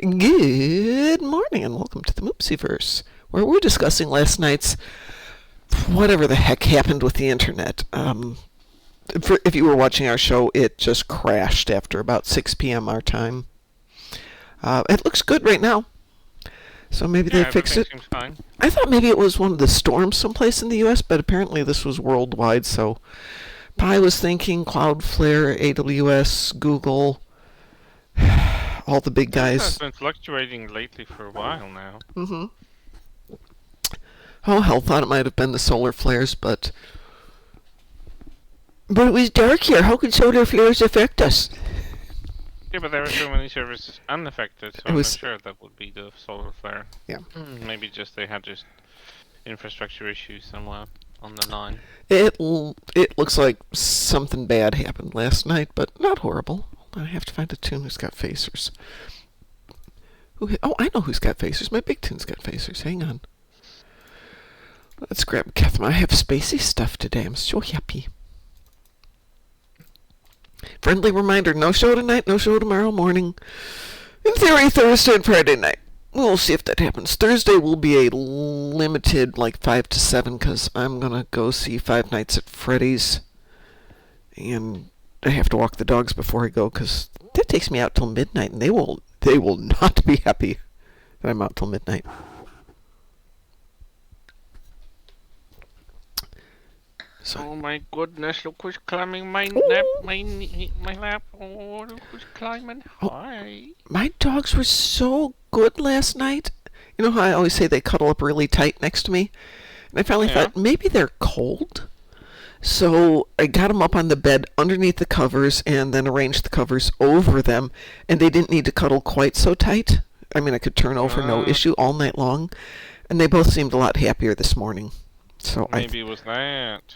Good morning and welcome to the Moopsyverse, where we're discussing last night's whatever the heck happened with the internet. If you were watching our show, it just crashed after about 6 p.m. our time. It looks good right now, so maybe they fixed it. Seems fine. I thought maybe it was one of the storms someplace in the U.S., but apparently this was worldwide, so I was thinking Cloudflare, AWS, Google, all the big guys. It's been fluctuating lately for a while now. Mm-hmm. Oh, hell, thought it might have been the solar flares, but it was dark here. How could solar flares affect us? Yeah, but there are so many services unaffected, so I'm not sure that would be the solar flare. Yeah. Maybe they had infrastructure issues somewhere on the line. It looks like something bad happened last night, but not horrible. Hold on, I have to find a tune who's got phasers. I know who's got phasers. My big tune's got phasers. Hang on. Let's grab Catherine. I have spacey stuff today. I'm so happy. Friendly reminder, no show tonight, no show tomorrow morning. In theory, Thursday and Friday night. We'll see if that happens. Thursday will be a limited, 5 to 7, because I'm going to go see Five Nights at Freddy's. And I have to walk the dogs before I go, because that takes me out till midnight, and they will not be happy that I'm out till midnight. So. Oh my goodness, look who's climbing my lap. Oh, look who's climbing. Hi. My dogs were so good last night. You know how I always say they cuddle up really tight next to me? And I finally thought, maybe they're cold. So I got them up on the bed underneath the covers and then arranged the covers over them. And they didn't need to cuddle quite so tight. I mean, I could turn over no issue all night long. And they both seemed a lot happier this morning. So maybe it was that.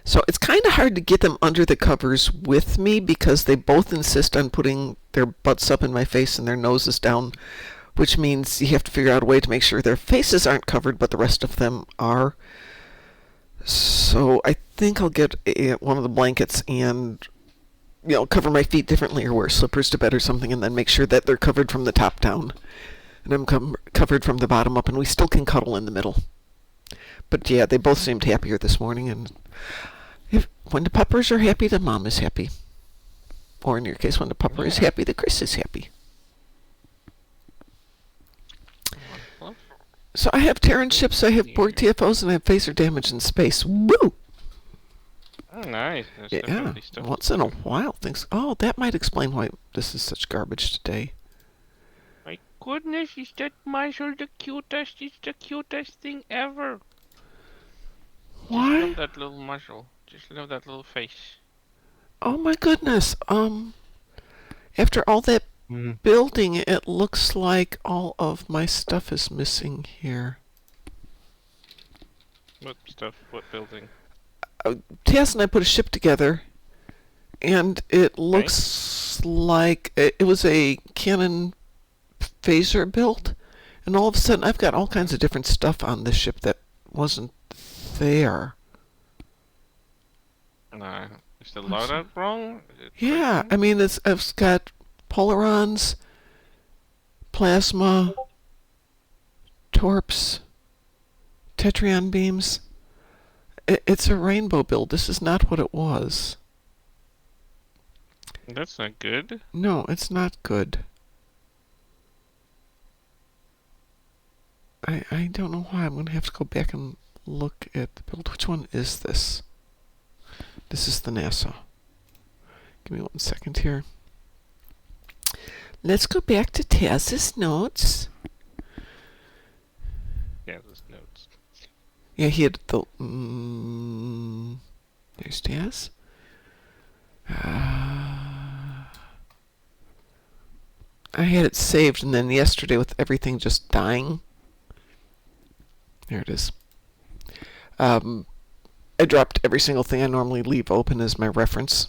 So it's kind of hard to get them under the covers with me because they both insist on putting their butts up in my face and their noses down, which means you have to figure out a way to make sure their faces aren't covered, but the rest of them are. So I think I'll get one of the blankets and, cover my feet differently or wear slippers to bed or something and then make sure that they're covered from the top down. And I'm covered from the bottom up, and we still can cuddle in the middle. But yeah, they both seemed happier this morning, and when the puppers are happy, the mom is happy. Or in your case, when the pupper is happy, the Kris is happy. So I have Terran ships, I have Borg TFOs, and I have phaser damage in space. Woo! Oh, nice. Yeah, once in a while, things... Oh, that might explain why this is such garbage today. My goodness, is that muzzle the cutest? It's the cutest thing ever. Why? Just love that little muzzle. Just love that little face. Oh my goodness. After all that building, it looks like all of my stuff is missing here. What stuff? What building? Tess and I put a ship together, and it looks like it was a cannon phaser built, and all of a sudden I've got all kinds of different stuff on this ship that wasn't there. Is the loadout wrong? Yeah, I mean, I've got polarons, plasma, torps, tetrion beams. It's a rainbow build. This is not what it was. That's not good. No, it's not good. I don't know why. I'm going to have to go back and look at the build. Which one is this? This is the NASA. Give me 1 second here. Let's go back to Taz's notes. Taz's notes. Yeah, he had the... there's Taz. I had it saved, and then yesterday with everything just dying... There it is. I dropped every single thing I normally leave open as my reference.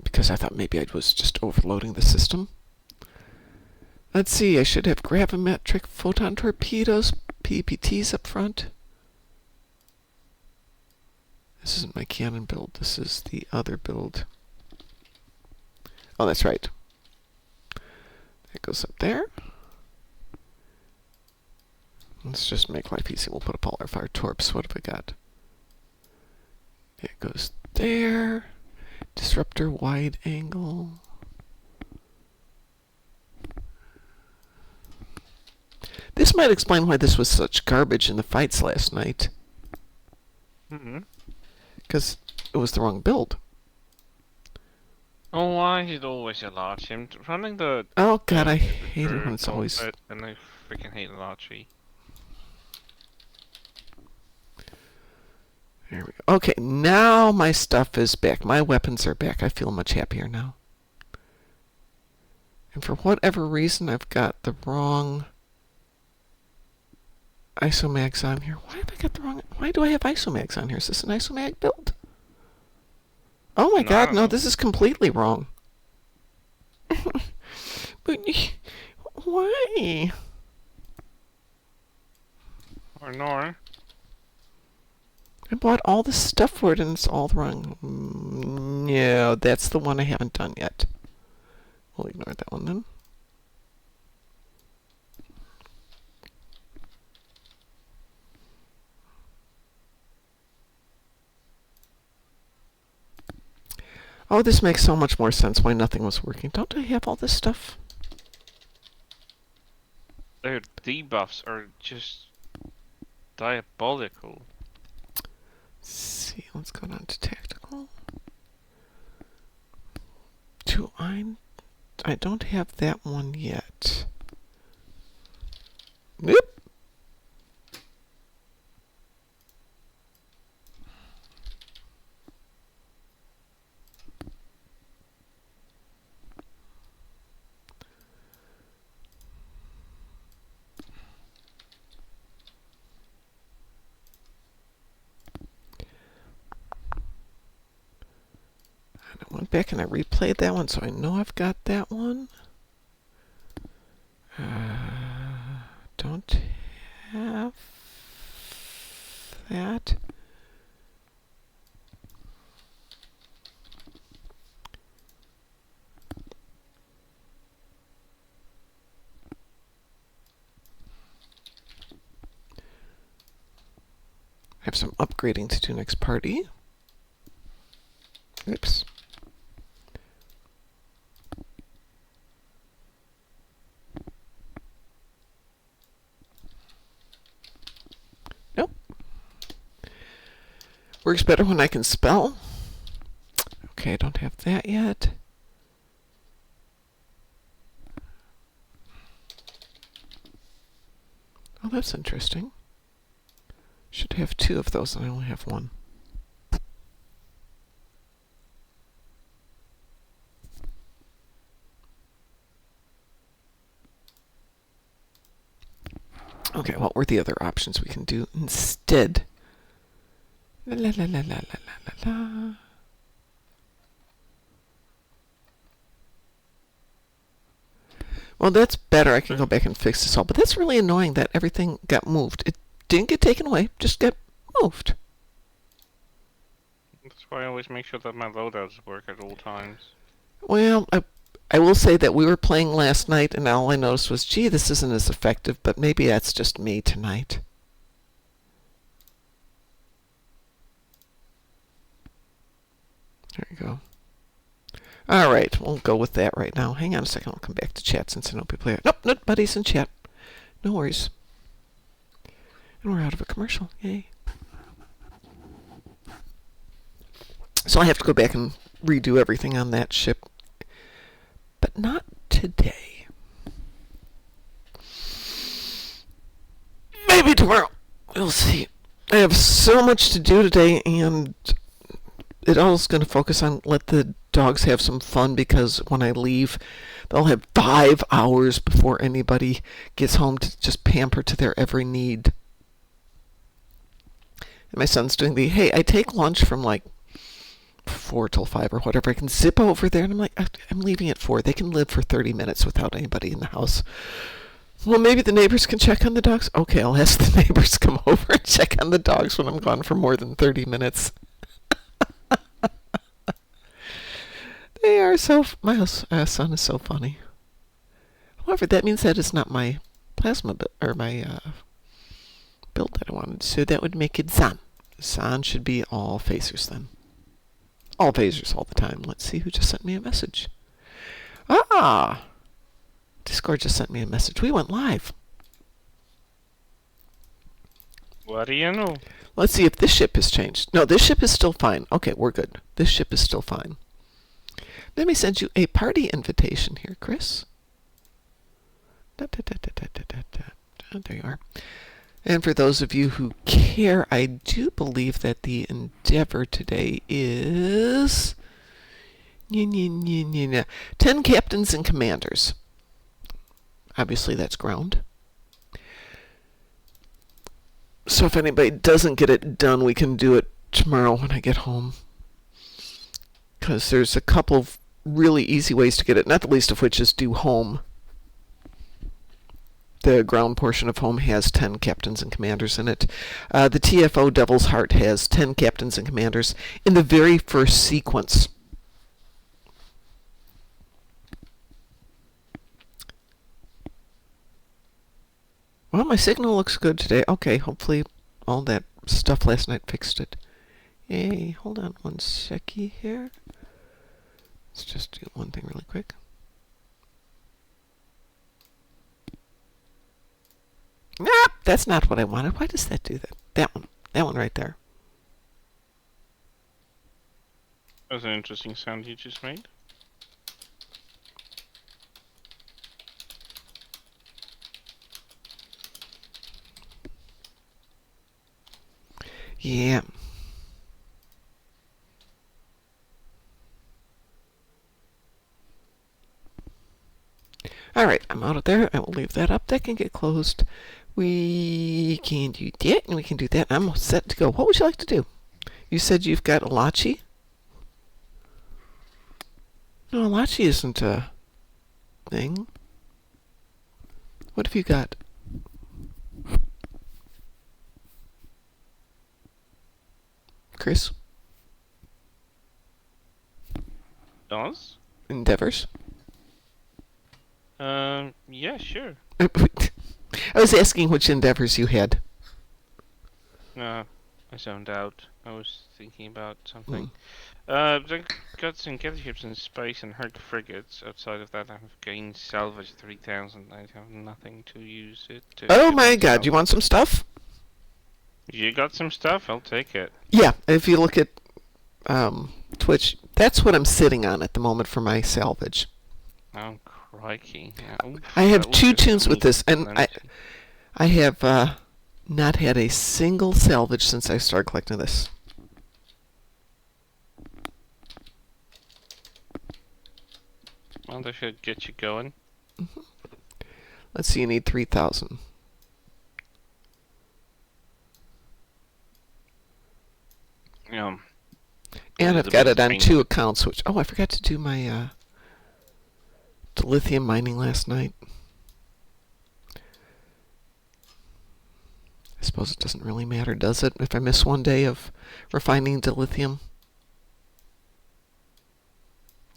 Because I thought maybe I was just overloading the system. Let's see, I should have gravimetric photon torpedoes, PPTs up front. This isn't my cannon build, this is the other build. Oh, that's right. That goes up there. Let's just make life easy. We'll put up all our fire torps. What have we got? It goes there. Disruptor wide angle. This might explain why this was such garbage in the fights last night. Because it was the wrong build. Oh, why is it always a large? I'm running the... Oh god, I hate it when it's always... And I freaking hate large. There we go. Okay, now my stuff is back. My weapons are back. I feel much happier now. And for whatever reason, I've got the wrong isomags on here. Why have I got the wrong... Why do I have isomags on here? Is this an isomag build? Oh my god, no, this is completely wrong. But why? Or nor. I bought all this stuff for it and it's all wrong. No, that's the one I haven't done yet. We'll ignore that one then. Oh, this makes so much more sense why nothing was working. Don't I have all this stuff? Their debuffs are just diabolical. Let's see, let's go down to tactical. I don't have that one yet. Nope. I went back and I replayed that one, so I know I've got that one. Don't have that. I have some upgrading to do next party. Oops. Nope. Works better when I can spell. Okay, I don't have that yet. Oh, that's interesting. Should have 2 of those and I only have 1. Okay, what were the other options we can do instead? La la la la la la la la. Well, that's better. I can go back and fix this all. But that's really annoying that everything got moved. It didn't get taken away, just got moved. That's why I always make sure that my loadouts work at all times. Well, I will say that we were playing last night, and all I noticed was, gee, this isn't as effective, but maybe that's just me tonight. There you go. All right, we'll go with that right now. Hang on a second. I'll come back to chat since I know people are... Nope, nobody's in chat. No worries. And we're out of a commercial. Yay. So I have to go back and redo everything on that ship. But not today. Maybe tomorrow. We'll see. I have so much to do today, and it all is going to focus on let the dogs have some fun, because when I leave, they'll have 5 hours before anybody gets home to just pamper to their every need. And my son's doing the, hey, I take lunch from like 4 till 5 or whatever. I can zip over there, and I'm like, I'm leaving at 4. They can live for 30 minutes without anybody in the house. Well, maybe the neighbors can check on the dogs. Okay, I'll ask the neighbors to come over and check on the dogs when I'm gone for more than 30 minutes. They are so... My son is so funny. However, that means that is not my plasma... or my build that I wanted. So that would make it Zan. Zan should be all phasers then. All phasers all the time. Let's see who just sent me a message. Ah! Discord just sent me a message. We went live. What do you know? Let's see if this ship has changed. No, this ship is still fine. Okay, we're good. This ship is still fine. Let me send you a party invitation here, Kris. There you are. And for those of you who care, I do believe that the endeavor today is 10 captains and commanders. Obviously, that's ground. So if anybody doesn't get it done, we can do it tomorrow when I get home. Because there's a couple of really easy ways to get it, not the least of which is do home. The ground portion of home has 10 captains and commanders in it. The TFO Devil's Heart has 10 captains and commanders in the very first sequence. Well, my signal looks good today. Okay, hopefully all that stuff last night fixed it. Yay, hold on one seckie here. Let's just do one thing really quick. Nope, that's not what I wanted. Why does that do that? That one right there. That was an interesting sound you just made. Yeah. Alright, I'm out of there. I will leave that up. That can get closed. We can do that, and we can do that. I'm set to go. What would you like to do? You said you've got Alachi? No, Alachi isn't a thing. What have you got? Kris? Does? Endeavors? Yeah, sure. I was asking which endeavors you had. I zoned out. I was thinking about something. Hmm. I've got some gather ships in space and Hur'q frigates. Outside of that, I've gained salvage 3,000. I have nothing to use it to. Oh my god, you want some stuff? You got some stuff? I'll take it. Yeah, if you look at Twitch, that's what I'm sitting on at the moment for my salvage. Oh, crikey. Yeah. Oof, I have 2 tunes with this, and I have not had a single salvage since I started collecting this. Well, that should get you going. Mm-hmm. Let's see, you need 3,000. Yeah. And I've got it on 2 accounts, which... Oh, I forgot to do my dilithium mining last night. I suppose it doesn't really matter, does it, if I miss one day of refining dilithium?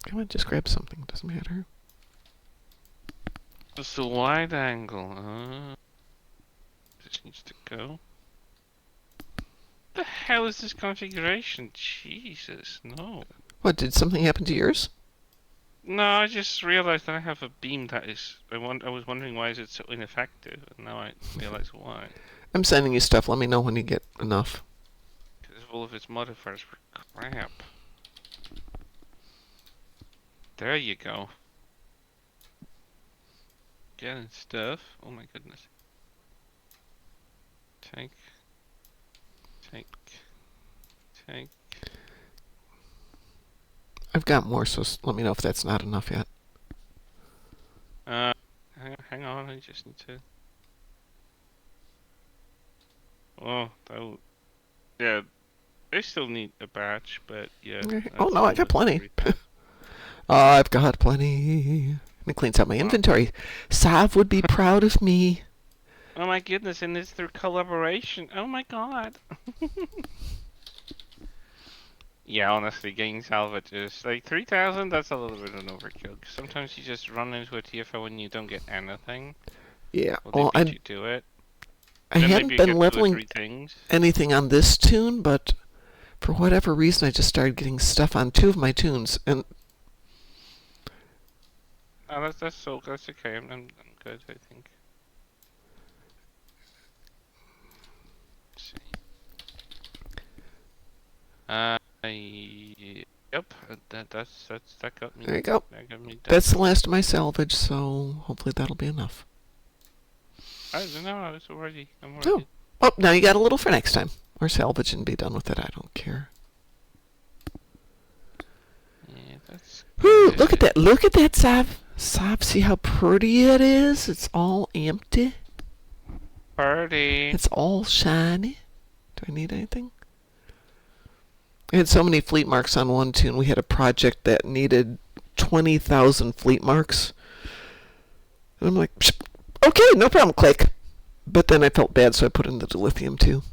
Come on, just grab something. Doesn't matter. It's the wide angle. This needs to go. What the hell is this configuration? Jesus, no. What, did something happen to yours? No, I just realized that I have a beam that is... I was wondering why is it so ineffective, and now I realize why. I'm sending you stuff. Let me know when you get enough. Because all of its modifiers were crap. There you go. Getting stuff. Oh my goodness. Take. I've got more, so let me know if that's not enough yet. Hang on, I just need to... Oh, that yeah, they still need a batch, but yeah. Oh no, I got plenty. I've got plenty. It cleans out my inventory. Sav would be proud of me. Oh my goodness, and it's through collaboration. Oh my god. Yeah, honestly, getting salvage is like 3,000. That's a little bit of an overkill. 'Cause sometimes you just run into a TFO and you don't get anything. Yeah. Well, they Well, beat you to it. I Then hadn't maybe you been get 2 or leveling 3 things. anything on this tune, but for whatever reason, I just started getting stuff on 2 of my tunes, and Oh, that's okay. I'm good. I think. Let's see. Yep. That got me. there you go. That got me done. That's the last of my salvage, so hopefully that'll be enough. I don't know. I'm already. Oh, now you got a little for next time. Or salvage and be done with it. I don't care. Yeah, that's. Whew, look at that. Look at that, Sav. Sav, see how pretty it is? It's all empty. Party. It's all shiny. Do I need anything? I had so many fleet marks on one tune. We had a project that needed 20,000 fleet marks. And I'm like, okay, no problem, click. But then I felt bad, so I put in the dilithium too.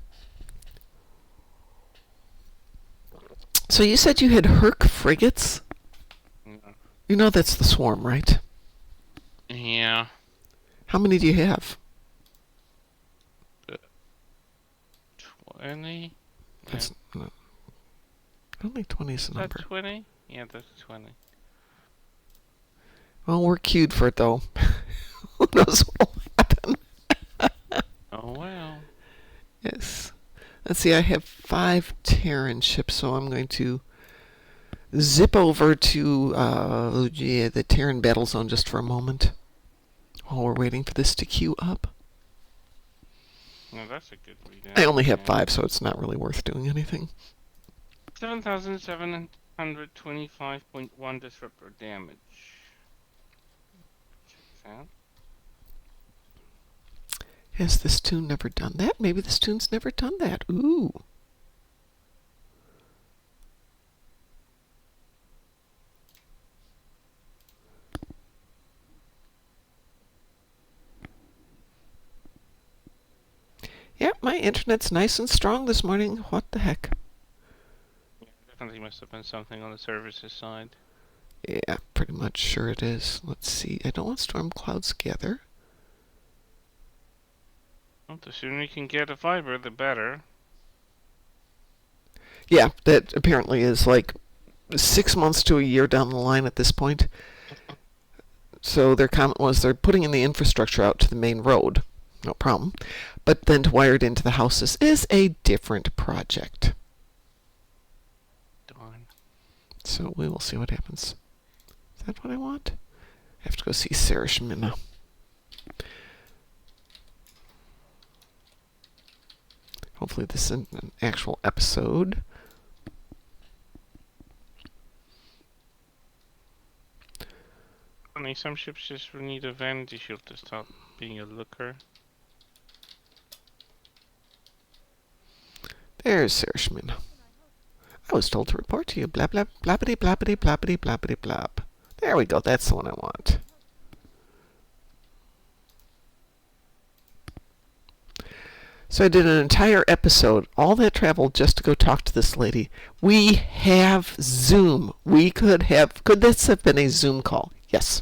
So you said you had Hur'q frigates? Yeah. You know that's the swarm, right? Yeah. How many do you have? 20. That's no, I don't think 20 is the number. That's 20. Yeah, that's 20. Well, we're queued for it though. Who knows what will happen? Oh well. Yes. Let's see, I have 5 Terran ships, so I'm going to zip over to the Terran battle zone just for a moment while we're waiting for this to queue up. No, that's a good read. I only have 5, so it's not really worth doing anything. 7,725.1 disruptor damage. Check that. Has this tune never done that? Maybe this tune's never done that. Ooh. Yep, my internet's nice and strong this morning. What the heck? Yeah, definitely must have been something on the services side. Yeah, pretty much sure it is. Let's see. I don't want storm clouds gather. Well, the sooner you can get a fiber, the better. Yeah, that apparently is like 6 months to a year down the line at this point. So their comment was they're putting in the infrastructure out to the main road. No problem. But then to wire it into the houses is a different project. Darn. So we will see what happens. Is that what I want? I have to go see Sarah Schmina. Hopefully this isn't an actual episode. Funny, some ships just need a vanity shield to stop being a looker. There's Sarah Schmina. I was told to report to you. Blah, blah, blabbity, blabbity, blabbity, blabbity, blab. There we go. That's the one I want. So I did an entire episode, all that travel just to go talk to this lady. We have Zoom. Could this have been a Zoom call? Yes.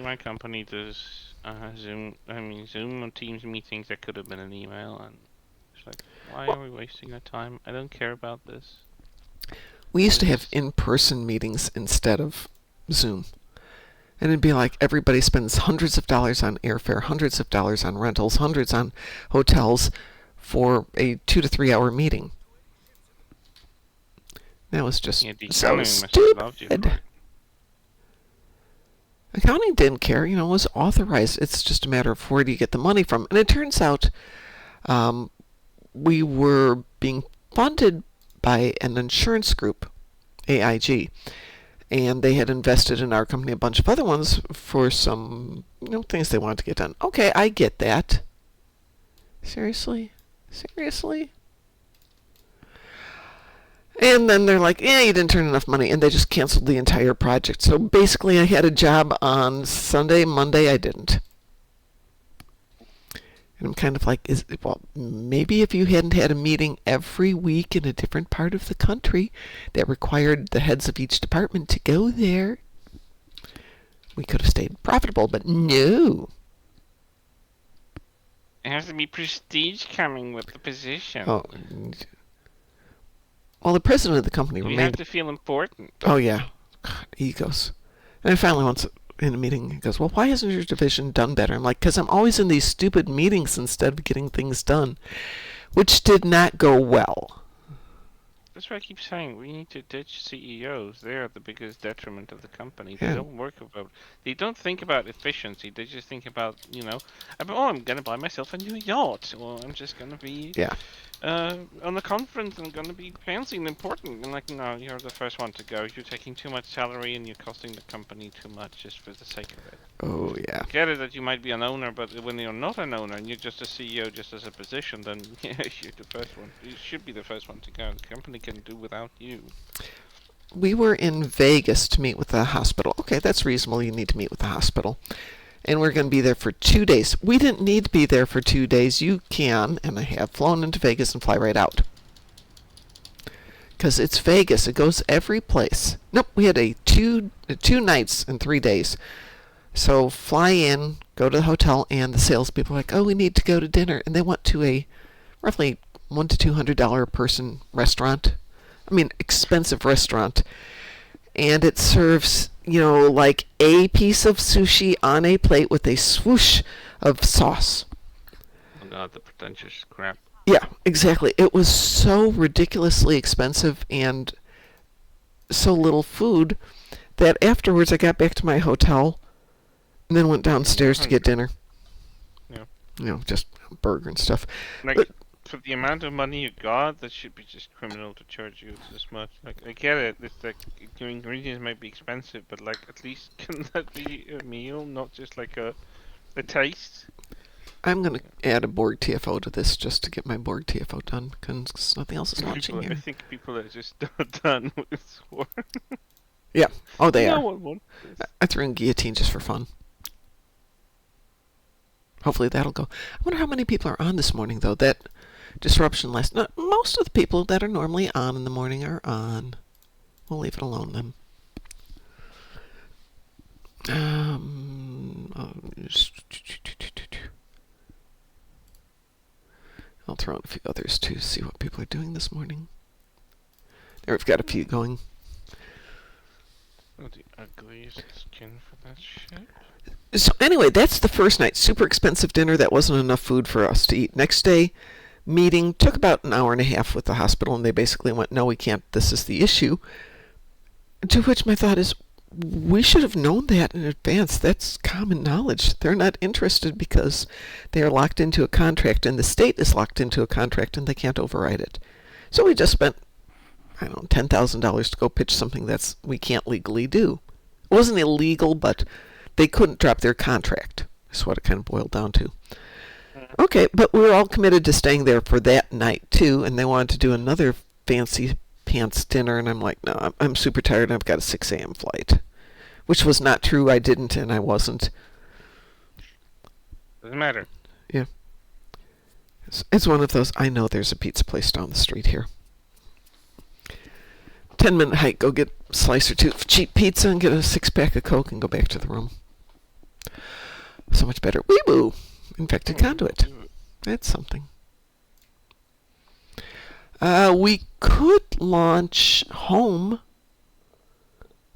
My company does Zoom and Teams meetings that could have been an email, and it's like, why are we wasting our time? I don't care about this. We used to have in-person meetings instead of Zoom. And it'd be like everybody spends hundreds of dollars on airfare, hundreds of dollars on rentals, hundreds on hotels for a 2 to 3 hour meeting. That was just so stupid. Accounting didn't care, it was authorized. It's just a matter of where do you get the money from. And it turns out we were being funded by an insurance group, AIG. And they had invested in our company a bunch of other ones for some things they wanted to get done. Okay, I get that. Seriously? And then they're like, you didn't turn enough money. And they just canceled the entire project. So basically I had a job on Sunday, Monday I didn't. And I'm kind of like, well, maybe if you hadn't had a meeting every week in a different part of the country that required the heads of each department to go there, we could have stayed profitable, but no. It has to be prestige coming with the position. Oh, well, the president of the company You have remained. to feel important. Oh, yeah. God, egos. And I finally once in a meeting, he goes, well, why hasn't your division done better? I'm like, because I'm always in these stupid meetings instead of getting things done, which did not go well. That's why I keep saying we need to ditch CEOs. They are the biggest detriment of the company. Yeah. They don't work about. They don't think about efficiency. They just think about, oh, I'm gonna buy myself a new yacht, or I'm just gonna be Yeah. on the conference and gonna be fancy and important. And like, no, you're the first one to go. You're taking too much salary and you're costing the company too much just for the sake of it. Oh, yeah. Get it that you might be an owner, but when you're not an owner and you're just a CEO, just as a position, then yeah, you're the first one. You should be the first one to go. The company can do without you. We were in Vegas to meet with the hospital. Okay, that's reasonable. You need to meet with the hospital. And we're going to be there for 2 days. We didn't need to be there for 2 days. You can, and I have flown into Vegas and fly right out. Because it's Vegas. It goes every place. Nope, we had a two nights and 3 days. So fly in, go to the hotel, and the salespeople are like, oh, we need to go to dinner. And they went to a roughly $100 to $200 a person restaurant. I mean, expensive restaurant. And it serves, like a piece of sushi on a plate with a swoosh of sauce. Oh god, the pretentious crap. Yeah, exactly. It was so ridiculously expensive and so little food that afterwards I got back to my hotel and then went downstairs to get dinner. Yeah. Just a burger and stuff. Like, But, for the amount of money you got, that should be just criminal to charge you this much. Like, I get it. It's like, your ingredients might be expensive, but like, at least can that be a meal, not just like a taste? I'm going to add a Borg TFO to this just to get my Borg TFO done because nothing else is launching I here. think people are just done with Sword. Yeah. Oh, they No are. one wants this. I threw in guillotine just for fun. Hopefully that'll go. I wonder how many people are on this morning, though. That disruption last night. Most of the people that are normally on in the morning are on. We'll leave it alone then. I'll throw in a few others to see what people are doing this morning. There, we've got a few going. Oh, the ugliest skin for that shit. So anyway, that's the first night. Super expensive dinner. That wasn't enough food for us to eat. Next day, meeting took about an hour and a half with the hospital, and they basically went, no, we can't. This is the issue. To which my thought is, we should have known that in advance. That's common knowledge. They're not interested because they are locked into a contract, and the state is locked into a contract, and they can't override it. So we just spent, $10,000 to go pitch something we can't legally do. It wasn't illegal, but they couldn't drop their contract. That's what it kind of boiled down to. Okay, but we were all committed to staying there for that night, too, and they wanted to do another fancy pants dinner, and I'm like, no, I'm super tired, and I've got a 6 a.m. flight. Which was not true. I didn't, and I wasn't. Doesn't matter. Yeah. It's one of those, I know there's a pizza place down the street here. 10-minute hike, go get a slice or two of cheap pizza and get a 6-pack of Coke and go back to the room. So much better. Weeboo! Infected conduit. That's something. We could launch home.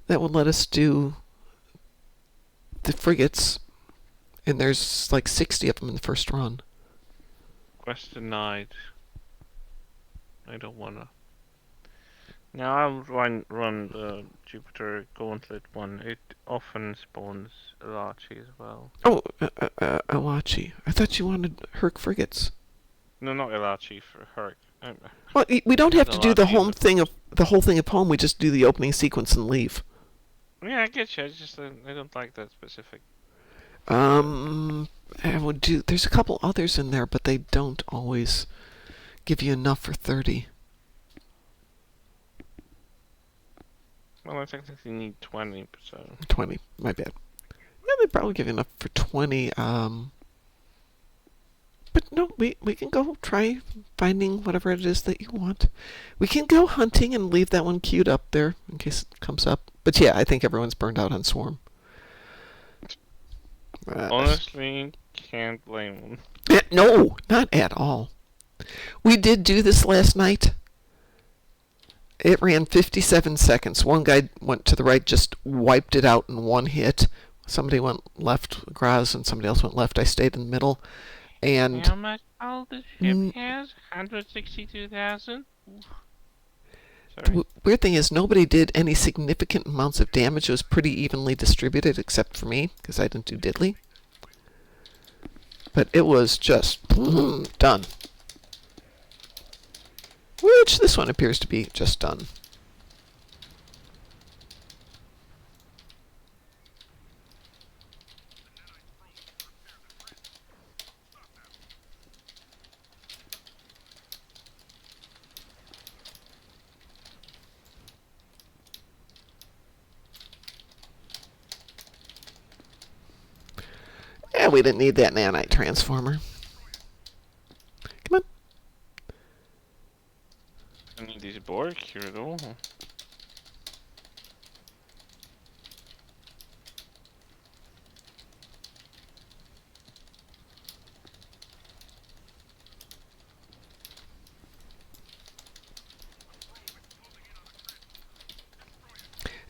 That would let us do the frigates. And there's like 60 of them in the first run. Quest denied. I don't wanna. Now I'll run the Jupiter Gauntlet one. It often spawns Alachi as well. Oh, Alachi. I thought you wanted Hur'q frigates. No, not Alachi, for Hur'q. Well, we don't have to do the whole Alachi, thing of home. We just do the opening sequence and leave. Yeah, I get you. I just I don't like that specific. I would do. There's a couple others in there, but they don't always give you enough for 30. Well, I technically need 20, so 20. My bad. Yeah, they probably give you enough for 20. But no, we can go try finding whatever it is that you want. We can go hunting and leave that one queued up there in case it comes up. But yeah, I think everyone's burned out on Swarm. Honestly, can't blame them. No, not at all. We did do this last night. It ran 57 seconds. One guy went to the right, just wiped it out in one hit. Somebody went left, Graz, and somebody else went left. I stayed in the middle. And how much all the ship has? 162,000? Sorry. The weird thing is nobody did any significant amounts of damage. It was pretty evenly distributed, except for me, because I didn't do diddly. But it was just done. Which this one appears to be just done. Yeah, we didn't need that nanite transformer. Come on. I need these Borg here at all.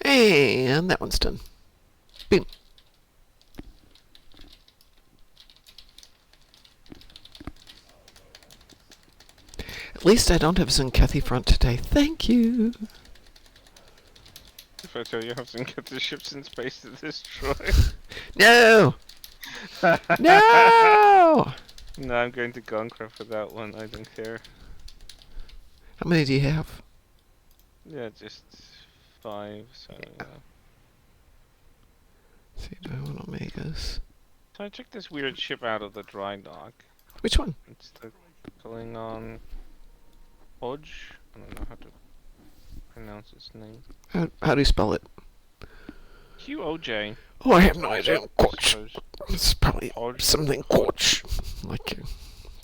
And that one's done. Boom. At least I don't have Zenkethi front today. Thank you. If I tell you I have to get the ships in space to destroy. No! No! No, I'm going to Gonkra for that one. I don't care. How many do you have? Yeah, just 5. So yeah. Let's see, do I want Omegas? So I took this weird ship out of the dry dock. Which one? It's the Klingon Hodge. I don't know how to pronounce its name. How do you spell it? QOJ. Oh, I have no idea. I Coach. suppose. It's probably Hodge. something coach. Like you're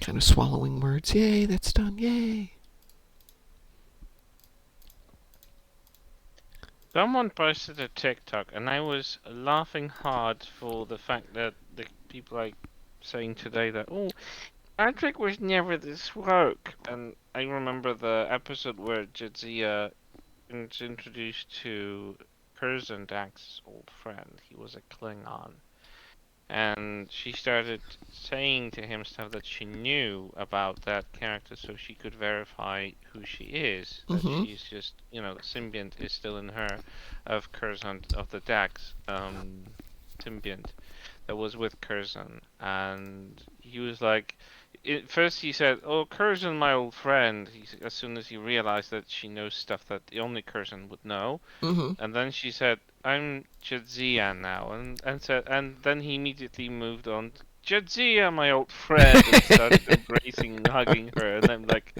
kind of swallowing words. Yay, that's done. Yay. Someone posted a TikTok, and I was laughing hard for the fact that the people like saying today that, oh, Patrick was never this woke. And I remember the episode where Jadzia was introduced to Curzon, Dax's old friend. He was a Klingon. And she started saying to him stuff that she knew about that character so she could verify who she is. That she's just, the symbiont is still in her of Curzon, of the Dax symbiont that was with Curzon. And he was like, first he said, oh, Curzon, my old friend, as soon as he realized that she knows stuff that only Curzon would know. And then she said, I'm Jadzia now, and then he immediately moved on. Jadzia, my old friend, and started embracing and hugging her. And I'm like,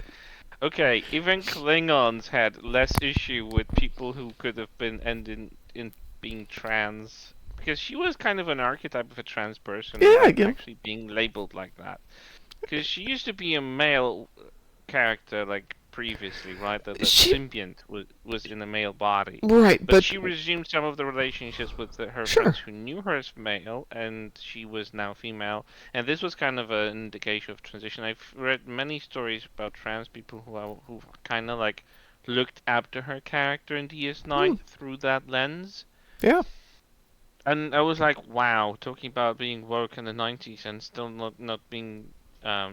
okay, even Klingons had less issue with people who could have been ending in being trans, because she was kind of an archetype of a trans person. Yeah, actually being labeled like that, because she used to be a male character, like previously, right? That the symbiont was in a male body. Right, but she resumed some of the relationships with her friends who knew her as male, and she was now female. And this was kind of an indication of transition. I've read many stories about trans people who kind of like looked up to her character in DS9 through that lens. Yeah. And I was like, wow, talking about being woke in the 90s and still not being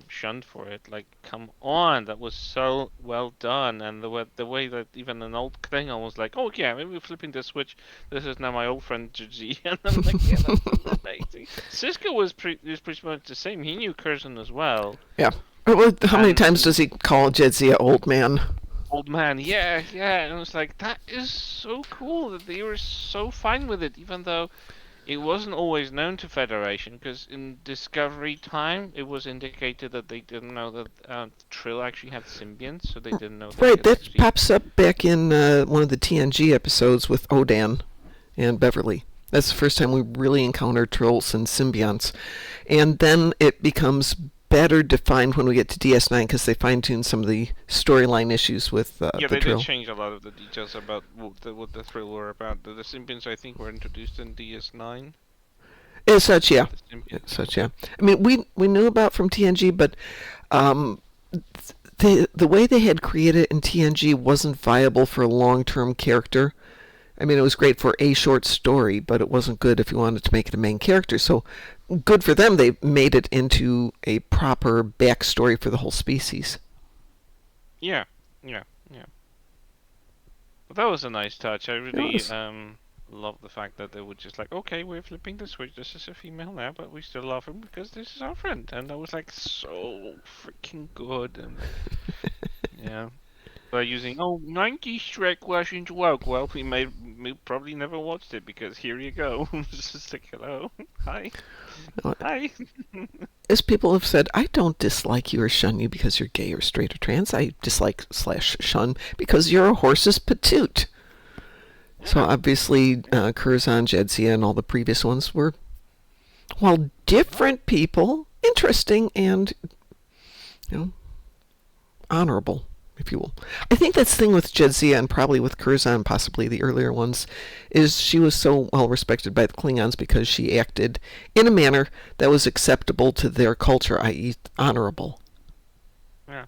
shunned for it. Like, come on, that was so well done. And the way that even an old Klingon was like, oh yeah, maybe we're flipping the switch. This is now my old friend Jiji. And I'm like, yeah, that's amazing. Sisko was pretty much the same. He knew Curzon as well. Yeah. Well, how many times does he call Jadzia old man? Old man, yeah. And I was like, that is so cool that they were so fine with it, even though it wasn't always known to Federation, because in Discovery time, it was indicated that they didn't know that Trill actually had symbionts, so they didn't know. Right, that pops up back in one of the TNG episodes with Odan and Beverly. That's the first time we really encountered Trills and symbionts. And then it becomes better defined when we get to DS9 because they fine-tuned some of the storyline issues with Yeah, the they did drill. change a lot of the details about what the thrill were about. The Symbians, I think, were introduced in DS9. As such, yeah. The Symbians. As such, yeah. I mean, we knew about from TNG, but the way they had created it in TNG wasn't viable for a long-term character. I mean, it was great for a short story, but it wasn't good if you wanted to make it a main character. So, good for them, they made it into a proper backstory for the whole species. Yeah. But that was a nice touch. I really love the fact that they were just like, okay, we're flipping the switch. This is a female now, but we still love him because this is our friend. And that was like so freaking good. And yeah. By using 90s Shrek versions work. Well, we probably never watched it because here you go. Just like, hello, hi, hi. As people have said, I don't dislike you or shun you because you're gay or straight or trans. I dislike / shun because you're a horse's patoot. So obviously, Curzon, Jadzia, and all the previous ones were, while different people, interesting and, honorable, if you will. I think that's the thing with Jadzia and probably with Curzon, possibly the earlier ones, is she was so well respected by the Klingons because she acted in a manner that was acceptable to their culture, i.e. honorable. Yeah.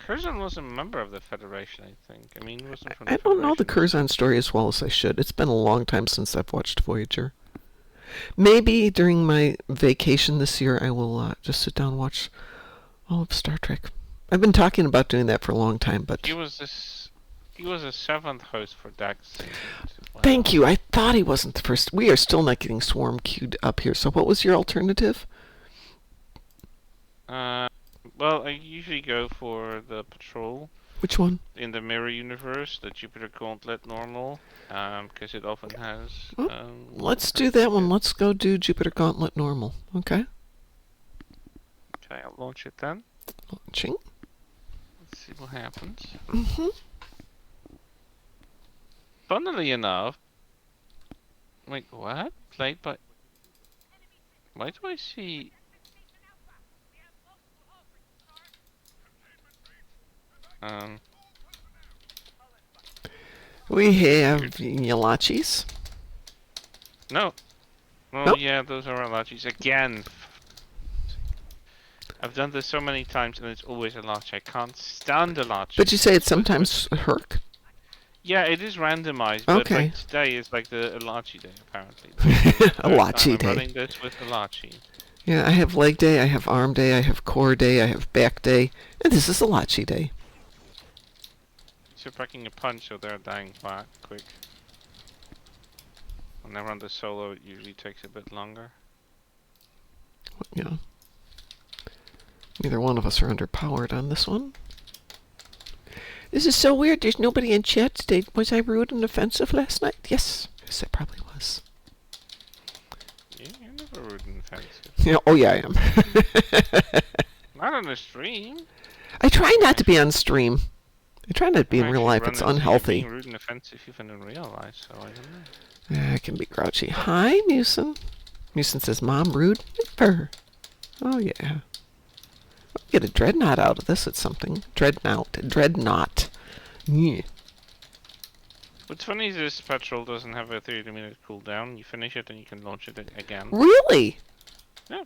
Curzon was a member of the Federation, I think. I mean, he wasn't from I don't know the Curzon story as well as I should. It's been a long time since I've watched Voyager. Maybe during my vacation this year I will just sit down and watch all of Star Trek. I've been talking about doing that for a long time, but he was a seventh host for DECA. Wow. Thank you. I thought he wasn't the first. We are still not getting Swarm queued up here. So what was your alternative? Well, I usually go for the patrol. Which one? In the mirror universe, the Jupiter Gauntlet normal, because it often has. Let's do that one. Let's go do Jupiter Gauntlet normal. Okay. Okay, I'll launch it then. Launching. Let's see what happens. Mm-hmm. Funnily enough, wait, what? Played by. Why do I see? We have Yalachis. No. Oh, nope. Yeah, those are Alachis. Again. I've done this so many times and it's always a Alachi. I can't stand Alachi. But you say it's sometimes Hur'q? Yeah, it is randomized, but okay. like today is like the Alachi day, apparently. Alachi day. I'm running this with Alachi. Yeah, I have leg day, I have arm day, I have core day, I have back day, and this is Alachi day. So packing a punch, so they're dying back quick. When I run the solo, it usually takes a bit longer. Yeah. Neither one of us are underpowered on this one. This is so weird. There's nobody in chat today. Was I rude and offensive last night? Yes. Yes, I probably was. Yeah, you're never rude and offensive. Yeah, oh yeah, I am. Not on the stream. I try not to be on stream. I try not to be in real life. It's unhealthy. Being rude and offensive even in real life, so I don't know. I can be grouchy. Hi, Musin. Musin says, Mom, rude? Never. Oh, yeah. I'll get a dreadnought out of this. It's something. Dreadnought. Yeah. What's funny is this patrol doesn't have a 30-minute cooldown. You finish it and you can launch it again. Really? Yeah.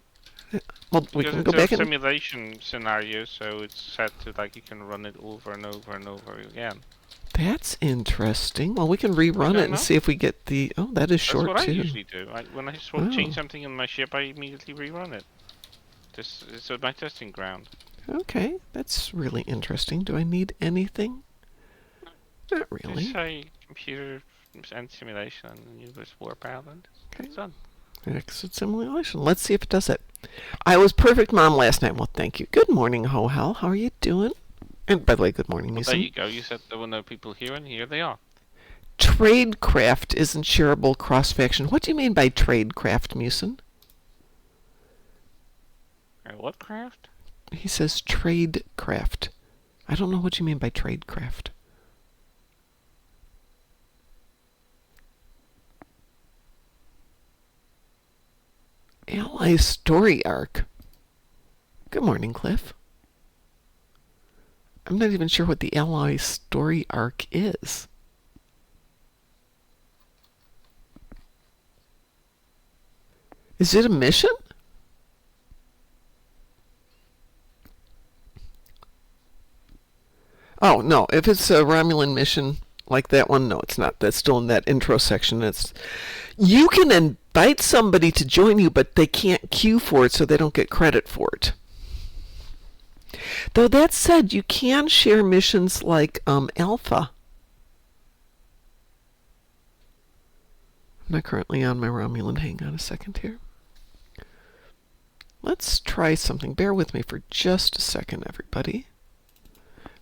Well, we because can go back it's a and... simulation scenario, so it's set to like you can run it over and over and over again. That's interesting. Well, we can rerun it and see if we get the... Oh, that is short, too. That's what I usually do. When I change something in my ship, I immediately rerun it. This is my testing ground. Okay, that's really interesting. Do I need anything? Not really. Just say computer and simulation and you just warp out and it's done. Exit simulation. Let's see if it does it. I was perfect mom last night. Well, thank you. Good morning, Ho-Hal. How are you doing? And by the way, good morning, Musin. There you go. You said there were no people here, and here they are. Tradecraft isn't shareable cross-faction. What do you mean by tradecraft, Musin? What craft? He says tradecraft. I don't know what you mean by tradecraft. Ally story arc. Good morning, Cliff. I'm not even sure what the Ally story arc is. Is it a mission? Oh, no. If it's a Romulan mission like that one, no, it's not. That's still in that intro section. You can invite somebody to join you, but they can't queue for it, so they don't get credit for it. Though that said, you can share missions like Alpha. I'm not currently on my Romulan. Hang on a second here. Let's try something. Bear with me for just a second, everybody.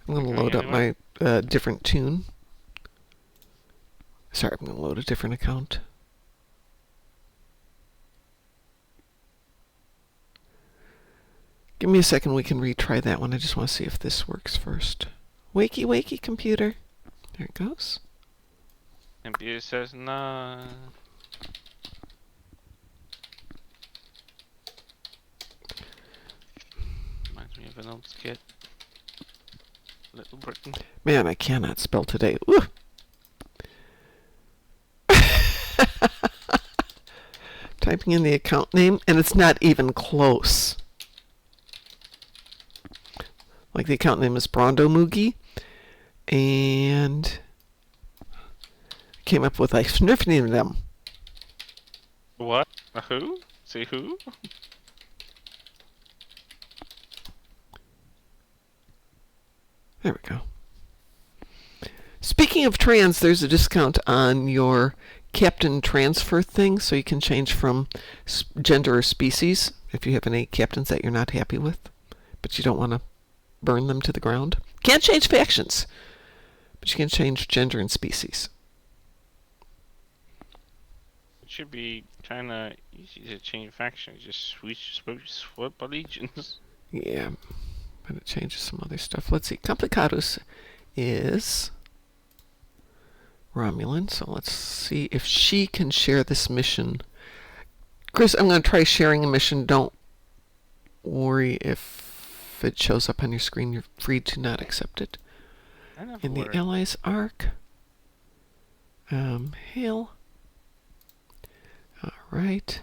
I'm going to load up my different tune. Sorry, I'm going to load a different account. Give me a second, we can retry that one. I just want to see if this works first. Wakey, wakey, computer. There it goes. Computer says no. Reminds me of an old skit. Little Britain. Man, I cannot spell today. Ooh. Typing in the account name, and it's not even close. Like the account name is Brondo Moogie, and came up with like sniffing them. What? A who? Say who? There we go. Speaking of trans, there's a discount on your captain transfer thing, so you can change from gender or species if you have any captains that you're not happy with, but you don't want to burn them to the ground. Can't change factions, but you can change gender and species. It should be kind of easy to change factions. Just swap allegiance. Yeah, but it changes some other stuff. Let's see. Complicados is Romulan, so let's see if she can share this mission. Kris, I'm going to try sharing a mission. Don't worry if it shows up on your screen. You're free to not accept it. In the Allies arc. Hail. Alright.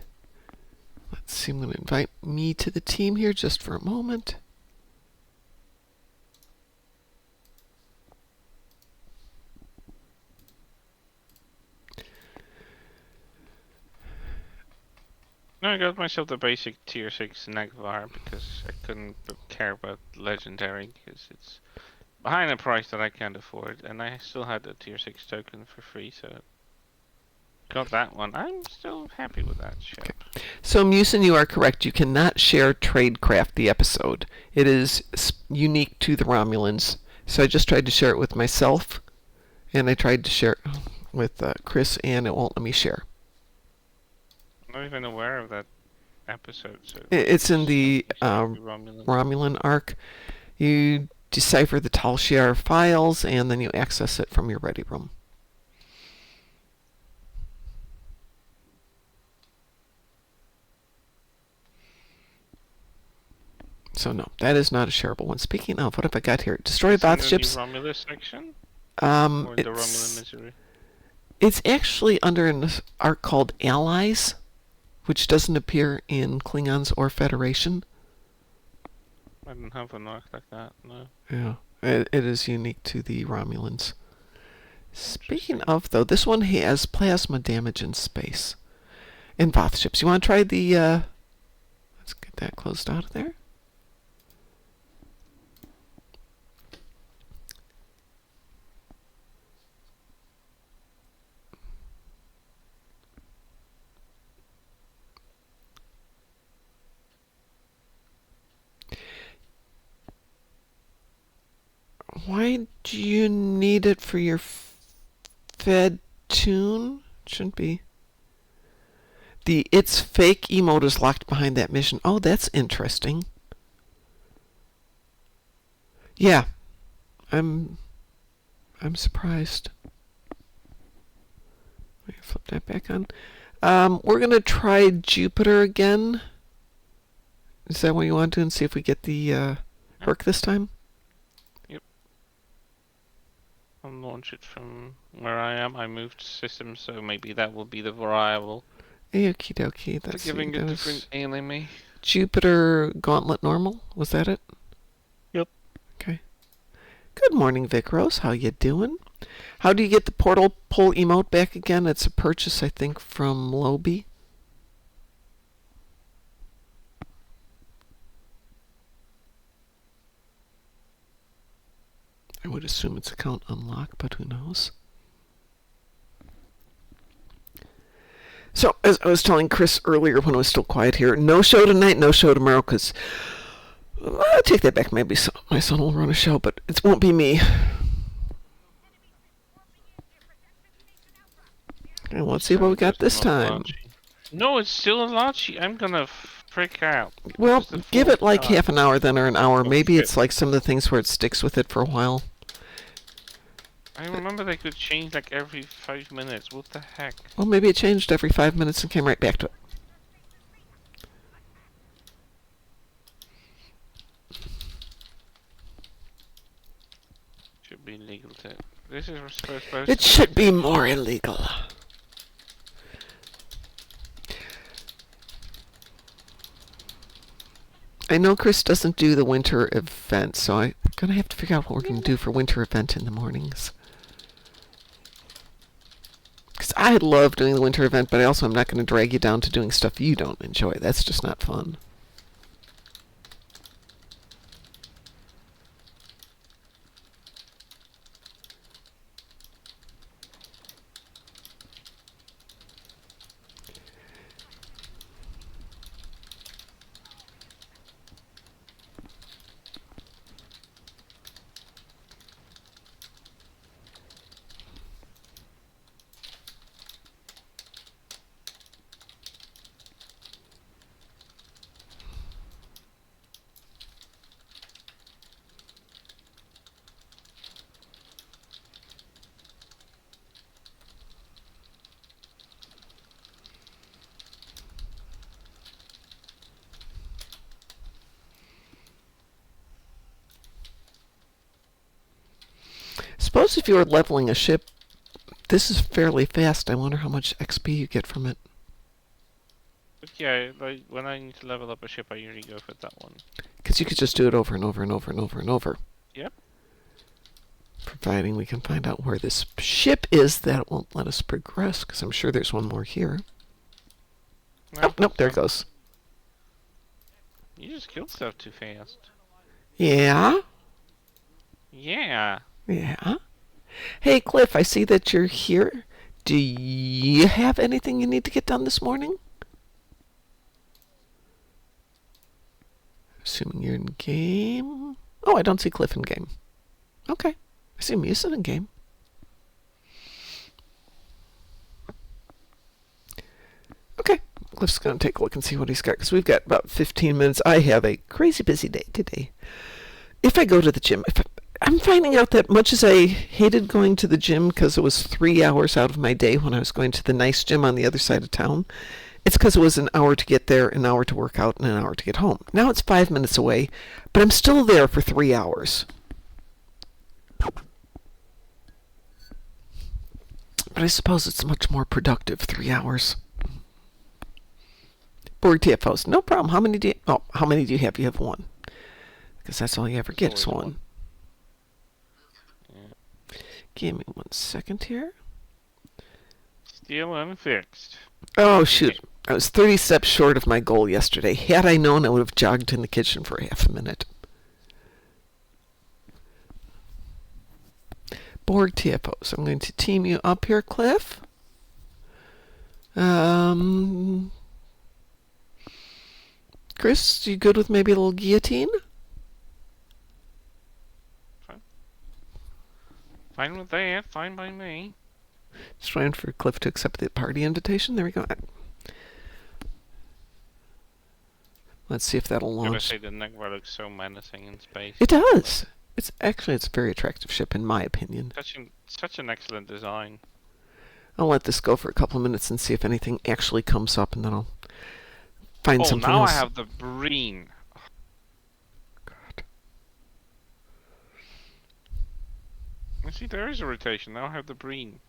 Let's see, I'm going to invite me to the team here just for a moment. No, I got myself the basic tier 6 Nagvar because I couldn't care about legendary because it's behind a price that I can't afford, and I still had the tier 6 token for free, so got that one. I'm still happy with that ship. Okay. So Musin, you are correct. You cannot share Tradecraft the episode. It is unique to the Romulans. So I just tried to share it with myself, and I tried to share it with Kris, and it won't let me share. I'm not even aware of that episode. So it's in the Romulan arc. You decipher the Tal Shiar files, and then you access it from your ready room. So no, that is not a shareable one. Speaking of, what have I got here? Destroy Both ships. The Romulus section? Or the Romulan misery? It's actually under an arc called Allies, which doesn't appear in Klingons or Federation. I don't have an arc like that, no. Yeah, it is unique to the Romulans. Speaking of, though, this one has plasma damage in space. And Voth ships. You want to try the... let's get that closed out of there. Why do you need it for your Fed tune? Shouldn't be. The It's Fake emote is locked behind that mission. Oh, that's interesting. Yeah. I'm surprised. Let me flip that back on. We're going to try Jupiter again. Is that what you want to do and see if we get the Hur'q this time? Yep. I'll launch it from where I am. I moved systems, so maybe that will be the variable. Okie dokie. That's giving a different enemy. Jupiter Gauntlet Normal? Was that it? Yep. Okay. Good morning, Vic Rose. How you doing? How do you get the portal pull emote back again? It's a purchase, I think, from Lobby. I would assume it's account unlocked, but who knows? So, as I was telling Kris earlier when it was still quiet here, no show tonight, no show tomorrow, because I'll take that back. Maybe my son will run a show, but it won't be me. And let's see what we got this time. No, it's still a Lachi. I'm gonna freak out. Well, give it like half an hour then, or an hour. Maybe it's like some of the things where it sticks with it for a while. I remember they could change like every 5 minutes. What the heck? Well, maybe it changed every 5 minutes and came right back to it. Should be illegal to. This is supposed. It should be more illegal. I know Kris doesn't do the winter event, so I'm gonna have to figure out what we're gonna do for winter event in the mornings. Because I love doing the winter event, but I also am not going to drag you down to doing stuff you don't enjoy. That's just not fun. Suppose if you were leveling a ship, this is fairly fast. I wonder how much XP you get from it. But yeah, like when I need to level up a ship, I usually go for that one. Because you could just do it over and over and over and over and over. Yep. Providing we can find out where this ship is, that won't let us progress, because I'm sure there's one more here. Oh, nope, there it goes. You just killed stuff too fast. Yeah? Yeah. Yeah. Hey, Cliff, I see that you're here. Do you have anything you need to get done this morning? Assuming you're in game. Oh, I don't see Cliff in game. Okay. I see Musa in game. Okay. Cliff's going to take a look and see what he's got, because we've got about 15 minutes. I have a crazy busy day today. If I go to the gym, I'm finding out that much as I hated going to the gym because it was 3 hours out of my day when I was going to the nice gym on the other side of town, it's because it was an hour to get there, an hour to work out, and an hour to get home. Now it's 5 minutes away, but I'm still there for 3 hours. But I suppose it's much more productive, 3 hours. Borg TFOs, no problem. How many do you have? You have one. Because that's all you ever get is one. Yeah. Give me 1 second here. Still unfixed. Oh, shoot. I was 30 steps short of my goal yesterday. Had I known, I would have jogged in the kitchen for half a minute. Borg TFOs. I'm going to team you up here, Cliff. Kris, you good with maybe a little guillotine? Fine with that. Fine by me. Just trying for Cliff to accept the party invitation. There we go. Let's see if that'll launch. I gotta say, the Negra looks so menacing in space. It does. It's a very attractive ship, in my opinion. Such an excellent design. I'll let this go for a couple of minutes and see if anything actually comes up, and then I'll find something else. Now I have the Breen. See, there is a rotation. Now I have the Breen.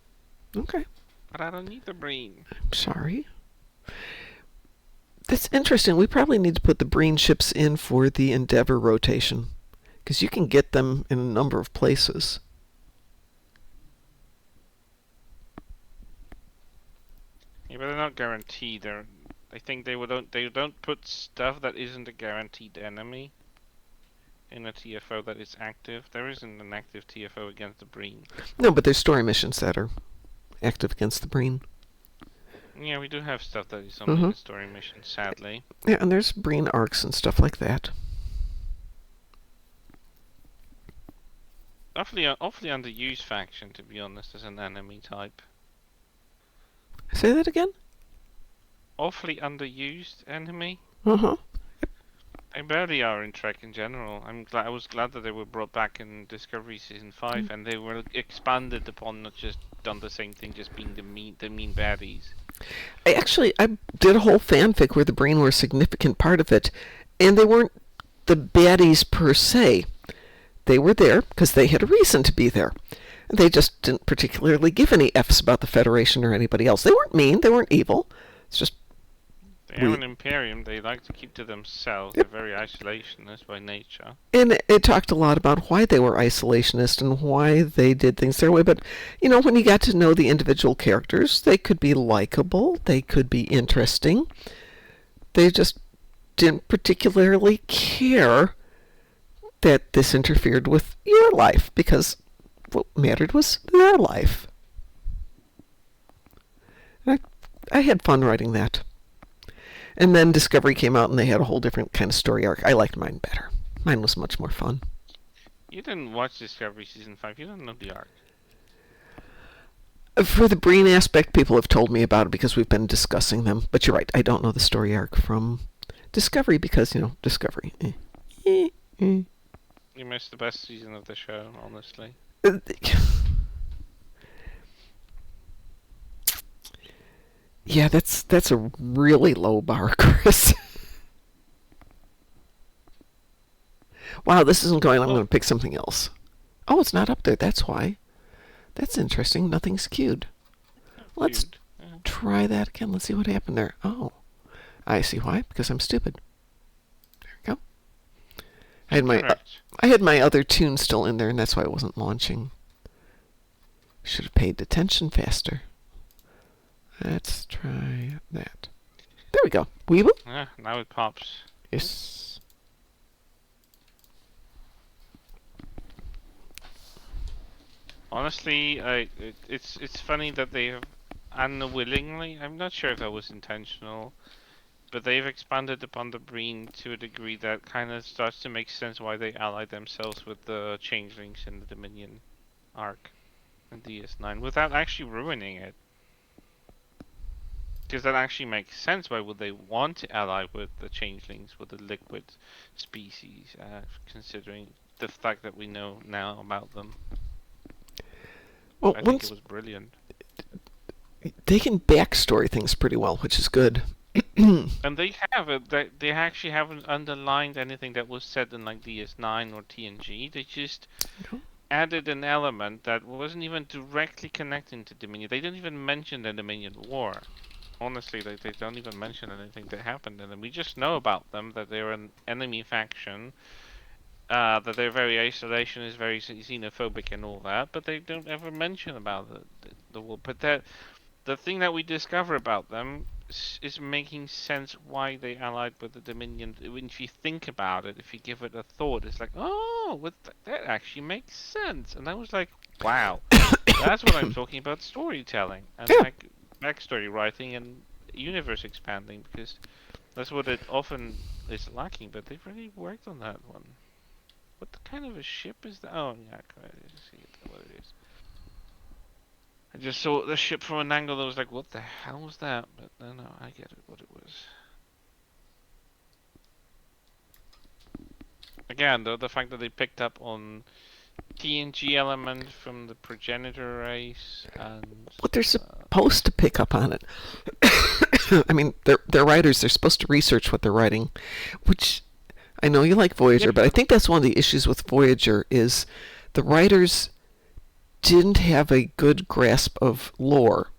Okay. But I don't need the Breen. I'm sorry. That's interesting. We probably need to put the Breen ships in for the Endeavor rotation, because you can get them in a number of places. Yeah, but they're not guaranteed. I think they don't put stuff that isn't a guaranteed enemy in a TFO that is active. There isn't an active TFO against the Breen. No, but there's story missions that are active against the Breen. Yeah, we do have stuff that is only in story missions, sadly. Yeah, and there's Breen arcs and stuff like that. Awfully underused faction, to be honest, as an enemy type. Say that again? Awfully underused enemy. Uh-huh. They barely are in Trek in general. I was glad that they were brought back in Discovery Season 5, and they were expanded upon, not just done the same thing, just being the mean baddies. I did a whole fanfic where the Breen were a significant part of it, and they weren't the baddies per se. They were there because they had a reason to be there. They just didn't particularly give any F's about the Federation or anybody else. They weren't mean, they weren't evil. It's just they have an Imperium they like to keep to themselves. Yep. They're very isolationist by nature. And it talked a lot about why they were isolationist and why they did things their way. But, when you got to know the individual characters, they could be likable, they could be interesting. They just didn't particularly care that this interfered with your life, because what mattered was their life. And I had fun writing that. And then Discovery came out and they had a whole different kind of story arc. I liked mine better. Mine was much more fun. You didn't watch Discovery Season 5. You don't know the arc. For the Breen aspect, people have told me about it because we've been discussing them. But you're right, I don't know the story arc from Discovery because, Discovery. You missed the best season of the show, honestly. Yeah, that's a really low bar, Kris. Wow, this isn't going. I'm going to pick something else. Oh, it's not up there. That's why. That's interesting. Nothing's queued. Let's try that again. Let's see what happened there. Oh, I see why. Because I'm stupid. There we go. I had my other tune still in there, and that's why it wasn't launching. Should have paid attention faster. Let's try that. There we go. Weeble? Yeah, now it pops. Yes. Honestly, it's funny that they have unwillingly, I'm not sure if that was intentional, but they've expanded upon the Breen to a degree that kind of starts to make sense why they allied themselves with the Changelings in the Dominion arc in DS9 without actually ruining it. Because that actually makes sense. Why would they want to ally with the Changelings, with the liquid species, considering the fact that we know now about them? Well, I think it was brilliant. They can backstory things pretty well, which is good. And they have it. They actually haven't underlined anything that was said in like DS9 or TNG. They just added an element that wasn't even directly connecting to Dominion. They didn't even mention the Dominion War. Honestly, they don't even mention anything that happened in them. We just know about them, that they're an enemy faction, that they're very isolationist, very xenophobic and all that, but they don't ever mention about the war. But the thing that we discover about them is making sense why they allied with the Dominion. If you think about it, if you give it a thought, it's like, oh, that actually makes sense. And I was like, wow, that's what I'm talking about, storytelling. And like backstory writing and universe expanding, because that's what it often is lacking, but they've really worked on that one. What kind of a ship is that? Oh, yeah, I see what it is. I just saw the ship from an angle that was like, what the hell was that? But no, I get it, what it was. Again, the fact that they picked up on TNG element from the progenitor race and what they're supposed to pick up on it. I mean, they're writers. They're supposed to research what they're writing, which I know you like Voyager, but I think that's one of the issues with Voyager is the writers didn't have a good grasp of lore.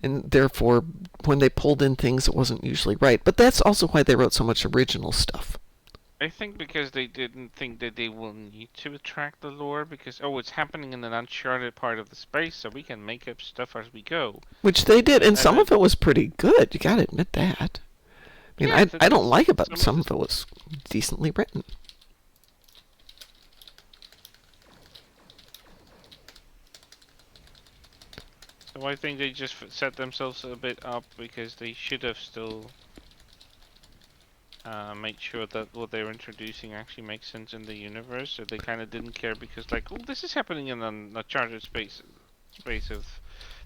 And therefore, when they pulled in things, it wasn't usually right. But that's also why they wrote so much original stuff. I think because they didn't think that they will need to attract the lore because, oh, it's happening in an uncharted part of the space, so we can make up stuff as we go. Which they did, and some then, of it was pretty good. You gotta admit that. I mean, yeah, I don't like it, but some of it was decently written. So I think they just set themselves a bit up because they should have still made sure that what they're introducing actually makes sense in the universe. So they kind of didn't care because, like, oh, this is happening in an uncharted space of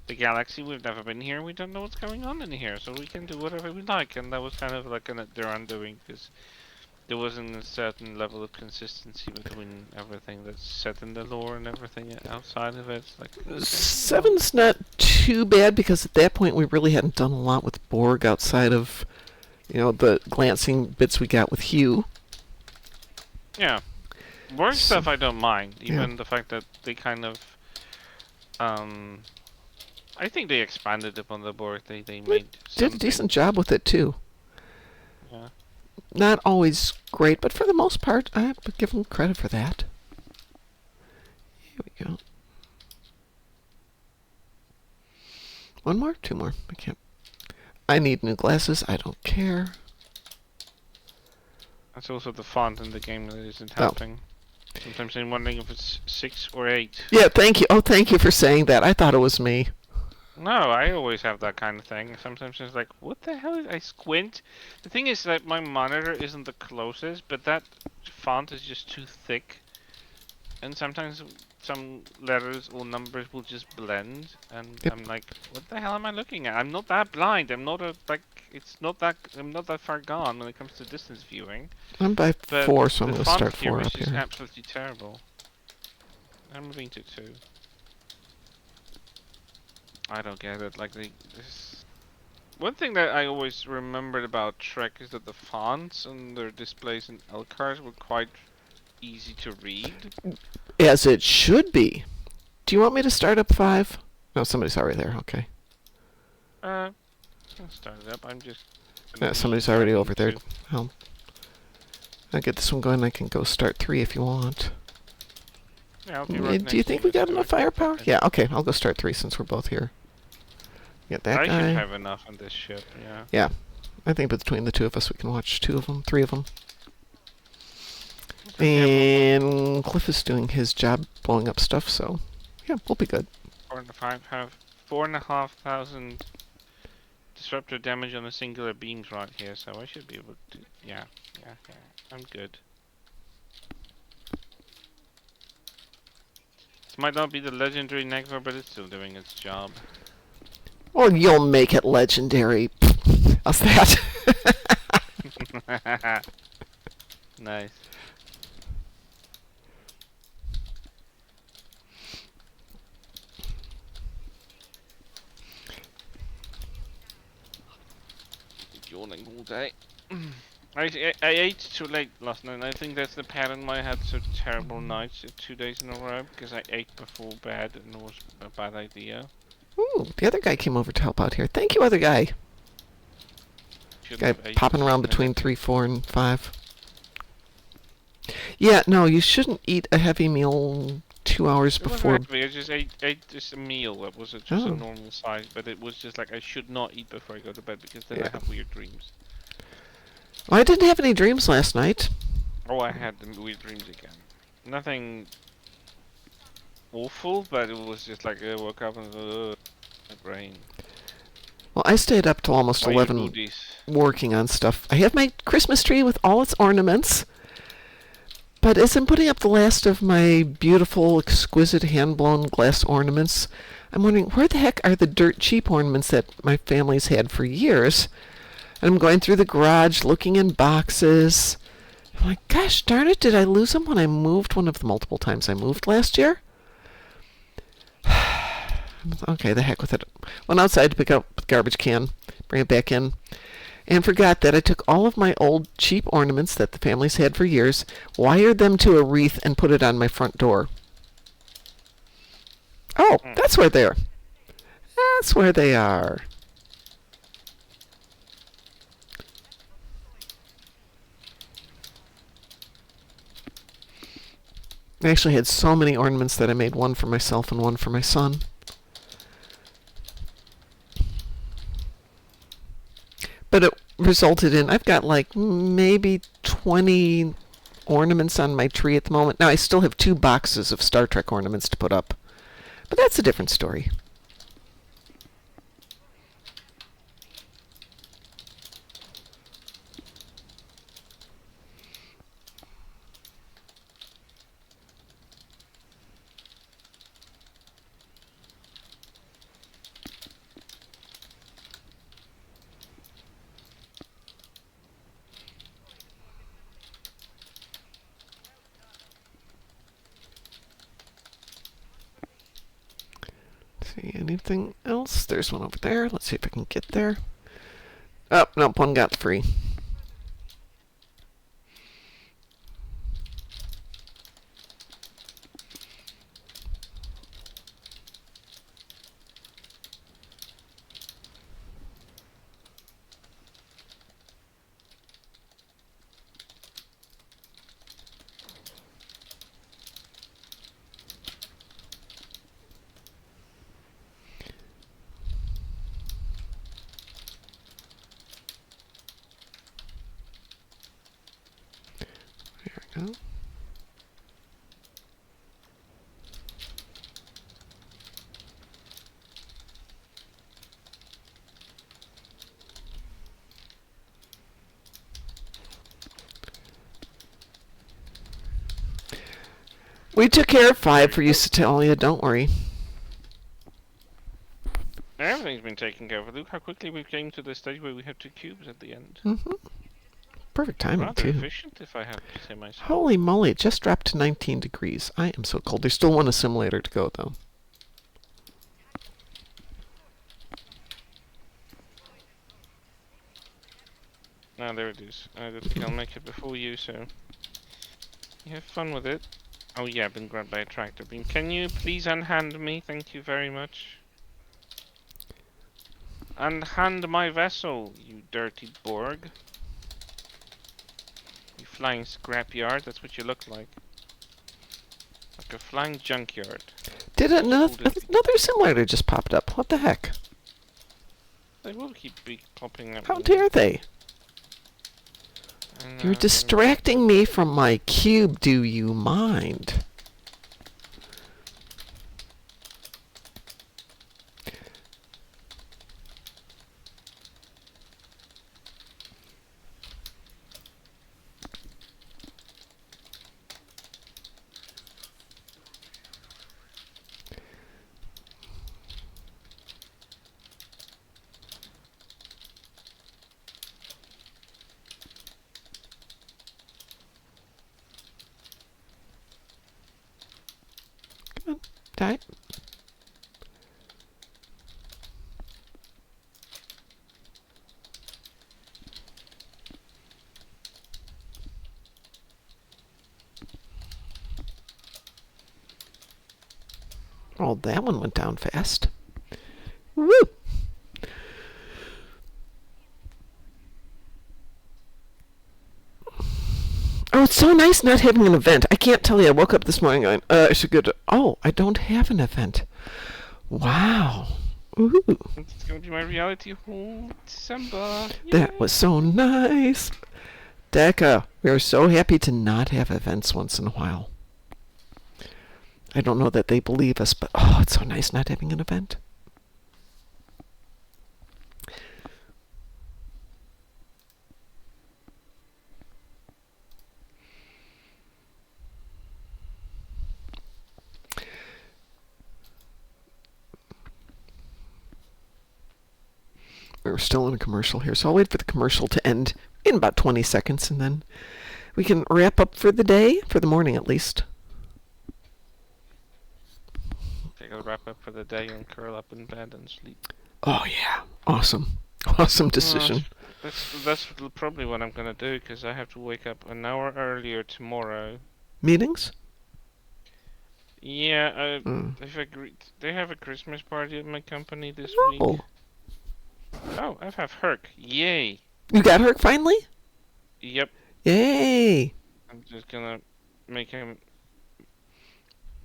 the galaxy. We've never been here. We don't know what's going on in here, so we can do whatever we like. And that was kind of like their undoing because there wasn't a certain level of consistency between everything that's set in the lore and everything outside of it. Like, okay, 7's not too bad because at that point we really hadn't done a lot with Borg outside of, the glancing bits we got with Hugh. Yeah. Borg stuff I don't mind. Even the fact that they kind of I think they expanded upon the Borg. They made did a decent job with it too. Yeah. Not always great, but for the most part, I have to give them credit for that. Here we go. One more? Two more? I can't. I need new glasses. I don't care. That's also the font in the game that isn't helping. Sometimes I'm wondering if it's 6 or 8. Yeah, thank you. Oh, thank you for saying that. I thought it was me. No, I always have that kind of thing. Sometimes it's like, what the hell? I squint. The thing is that my monitor isn't the closest, but that font is just too thick. And sometimes some letters or numbers will just blend, and I'm like, what the hell am I looking at? I'm not that blind. I'm not I'm not that far gone when it comes to distance viewing. I'm by But 4, so I'm the going to font start 4 is up just here. absolutely terrible. I'm moving to 2. I don't get it. Like this. One thing that I always remembered about Trek is that the fonts and their displays in LCARs were quite easy to read. As it should be. Do you want me to start up 5? No, somebody's already there. Okay. I'll start it up. I'm just. Yeah, somebody's already over there. I'll get this one going. I can go start 3 if you want. Yeah, I'll be right Do you think we got enough firepower? Yeah, okay. I'll go start 3 since we're both here. Get that I guy. should have enough on this ship, yeah. Yeah. I think between the two of us we can watch 2 of them, 3 of them. And Cliff is doing his job blowing up stuff, so yeah, we'll be good. 4,500 disruptor damage on the singular beams right here, so I should be able to. Yeah. I'm good. This might not be the legendary Negva, but it's still doing its job. Well, you'll make it legendary. How's that? Nice. Yawning all day. I ate too late last night, and I think that's the pattern why I had such terrible nights 2 days in a row, because I ate before bed, and it was a bad idea. Ooh, the other guy came over to help out here. Thank you, other guy. Guy popping around between 3, 4, and 5. Yeah, no, you shouldn't eat a heavy meal 2 hours before. Exactly. I just ate just a meal that was just a normal size, but it was just like I should not eat before I go to bed because then I have weird dreams. Well, I didn't have any dreams last night. Oh, I had the weird dreams again. Nothing awful, but it was just like I woke up and my brain. Well, I stayed up till almost 11 working on stuff. I have my Christmas tree with all its ornaments. But as I'm putting up the last of my beautiful, exquisite hand-blown glass ornaments, I'm wondering, where the heck are the dirt cheap ornaments that my family's had for years? And I'm going through the garage, looking in boxes. I'm like, gosh darn it, did I lose them when I moved one of the multiple times I moved last year? Okay, the heck with it. Went outside to pick up the garbage can, bring it back in, and forgot that I took all of my old cheap ornaments that the family's had for years, wired them to a wreath, and put it on my front door. Oh, that's where they are. That's where they are. I actually had so many ornaments that I made one for myself and one for my son. But it resulted in, I've got like maybe 20 ornaments on my tree at the moment. Now I still have 2 boxes of Star Trek ornaments to put up. But that's a different story. See anything else? There's one over there. Let's see if I can get there. Oh, nope, one got free. There we go. We took care of 5 for you, Satalia. Don't worry. Everything's been taken care of. Look how quickly we came to the stage where we have 2 cubes at the end. Perfect timing, Rather too. efficient, if I have to say myself. Holy moly, it just dropped to 19 degrees. I am so cold. There's still one assimilator to go, though. Ah, there it is. I don't think I'll make it before you, so... You have fun with it. Oh yeah, I've been grabbed by a tractor beam. Can you please unhand me? Thank you very much. Unhand my vessel, you dirty Borg. You flying scrapyard, that's what you look like. Like a flying junkyard. Did another assimilator just popped up? What the heck? They will keep popping up. How dare they? You're distracting me from my cube, do you mind? Come on, die. Oh, that one went down fast. Woo! Oh, it's so nice not having an event. I can't tell you. I woke up this morning going, I should go to... Oh, I don't have an event. Wow. Ooh. It's going to be my reality whole December. That was so nice. DECA, we are so happy to not have events once in a while. I don't know that they believe us, but oh, it's so nice not having an event. We're still in a commercial here, so I'll wait for the commercial to end in about 20 seconds, and then we can wrap up for the day, for the morning at least. I'll wrap up for the day and curl up in bed and sleep. Oh yeah, awesome. Awesome decision. That's probably what I'm gonna do, because I have to wake up an hour earlier tomorrow. Meetings? Yeah, Mm. they've agreed. They have a Christmas party at my company this Oh, week. Oh, I have Hur'q. Yay! you got her finally? Yep, Yay! I'm just gonna make him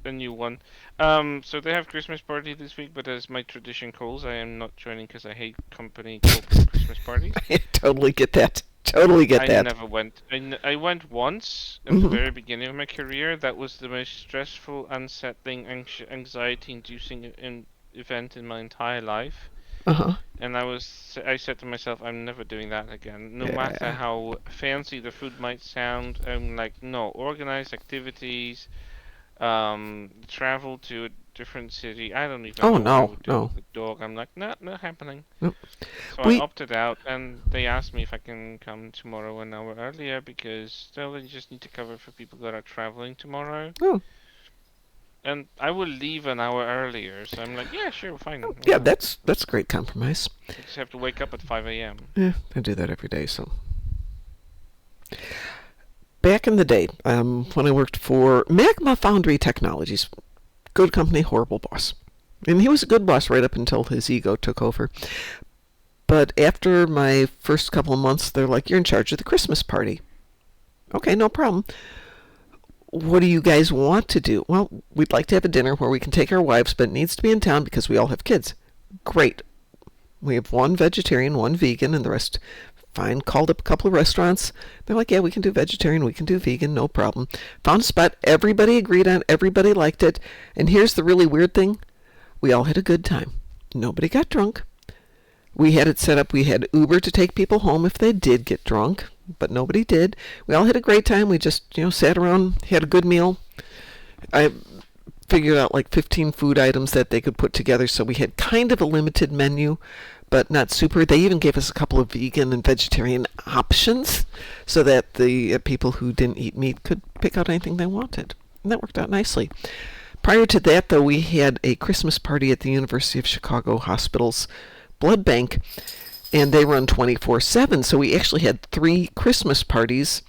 a new one. So they have Christmas party this week, but as my tradition calls, I am not joining because I hate company corporate Christmas parties. I totally get that. Totally get I that. never went. I went once at the Hmm. very beginning of my career. That was the most stressful, unsettling, anxiety-inducing event in my entire life. Uh-huh. And I said to myself, I'm never doing that again. No matter Yeah. how fancy the food might sound, I'm like, no, organized activities, travel to a different city. I don't even Oh, know what I no, would do no. with the dog. I'm like, no, not happening. No. So I We, opted out, and they asked me if I can come tomorrow an hour earlier because still they just need to cover for people that are traveling tomorrow. oh, And I will leave an hour earlier, so I'm like, yeah, sure, fine, why yeah, not? that's a great compromise. I just have to wake up at 5 a.m. Yeah, I do that every day, so. Back in the day, when I worked for Magma Foundry Technologies, good company, horrible boss. And he was a good boss right up until his ego took over. But after my first couple of months, they're like, you're in charge of the Christmas party. Okay, no problem. What do you guys want to do? Well, we'd like to have a dinner where we can take our wives, but it needs to be in town because we all have kids. Great. We have one vegetarian, one vegan, and the rest fine. Called up a couple of restaurants. They're like, yeah, we can do vegetarian, we can do vegan, no problem. Found a spot everybody agreed on, everybody liked it. And here's the really weird thing. We all had a good time. Nobody got drunk. We had it set up. We had Uber to take people home if they did get drunk, but nobody did. We all had a great time. We just, sat around, had a good meal. I figured out like 15 food items that they could put together, so we had kind of a limited menu, but not super. They even gave us a couple of vegan and vegetarian options so that the people who didn't eat meat could pick out anything they wanted. And that worked out nicely. Prior to that, though, we had a Christmas party at the University of Chicago Hospital's blood bank, and they run 24/7. So we actually had 3 Christmas parties,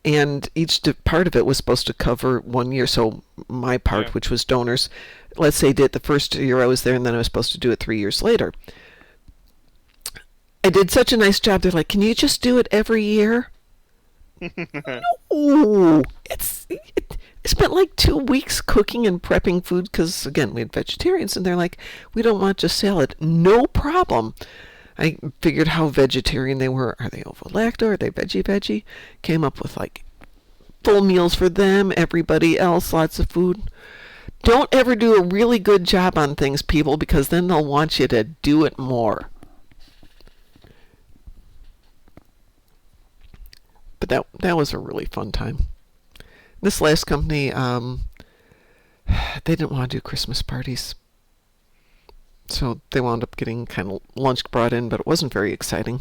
and each part of it was supposed to cover 1 year. So my part, Yeah. which was donors, let's say did the first year I was there, and then I was supposed to do it 3 years later. I did such a nice job. They're like, can you just do it every year? Oh, I spent like 2 weeks cooking and prepping food because, again, we had vegetarians, and they're like, we don't want just salad. No problem. I figured how vegetarian they were. Are they ovo-lacto? Are they veggie? Came up with like full meals for them, everybody else, lots of food. Don't ever do a really good job on things, people, because then they'll want you to do it more. But that was a really fun time. This last company, they didn't want to do Christmas parties. So they wound up getting kind of lunch brought in, but it wasn't very exciting.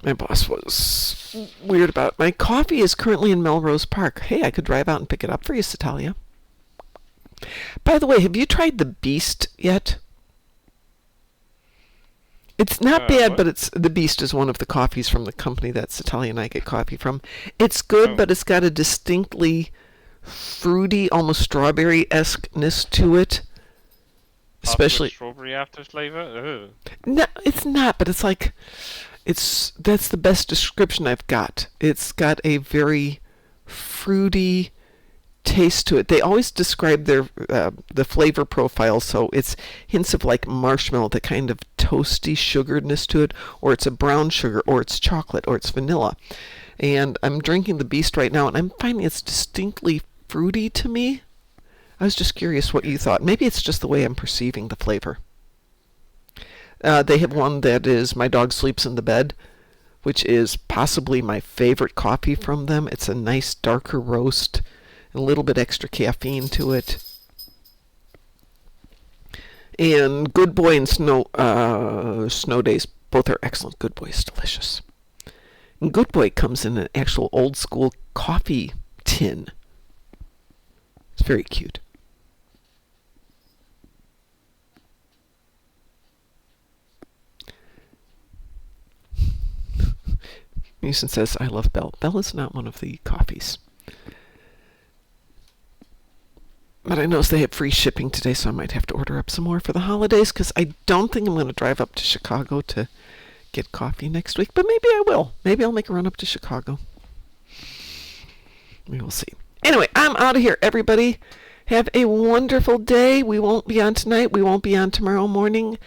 My boss was weird about it. My coffee is currently in Melrose Park. Hey, I could drive out and pick it up for you, Satalia. By the way, have you tried the Beast yet? It's not bad, What? but the Beast is one of the coffees from the company that Satalia and I get coffee from. It's good, Oh, but it's got a distinctly fruity, almost strawberry-esqueness to it. coffee with Especially, strawberry after flavor? Ugh. no, it's not, but it's like, that's the best description I've got. It's got a very fruity taste to it. They always describe their the flavor profile, so it's hints of like marshmallow, the kind of toasty sugaredness to it, or it's a brown sugar, or it's chocolate, or it's vanilla. And I'm drinking the Beast right now, and I'm finding it's distinctly fruity to me. I was just curious what you thought. Maybe it's just the way I'm perceiving the flavor. They have one that is My Dog Sleeps in the Bed, which is possibly my favorite coffee from them. It's a nice darker roast, a little bit extra caffeine to it. And Good Boy and Snow Days, both are excellent. Good Boy is delicious. And Good Boy comes in an actual old school coffee tin. It's very cute. Mason says, I love Belle. Belle is not one of the coffees. But I noticed they have free shipping today, so I might have to order up some more for the holidays, because I don't think I'm going to drive up to Chicago to get coffee next week, but maybe I will. Maybe I'll make a run up to Chicago. We will see. Anyway, I'm out of here, everybody. Have a wonderful day. We won't be on tonight. We won't be on tomorrow morning.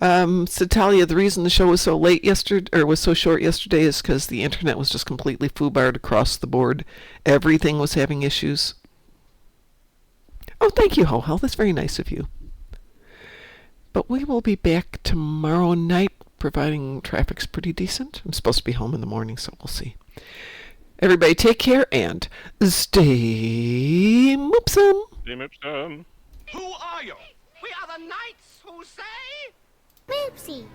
Talia, the reason the show was so late yesterday, or was so short yesterday, is because the internet was just completely foobarred across the board. Everything was having issues. Oh, thank you, Ho-Hell. That's very nice of you. But we will be back tomorrow night, providing traffic's pretty decent. I'm supposed to be home in the morning, so we'll see. Everybody take care and stay moopsome. Stay moopsome. Who are you? We are the knights who say... Moopsy.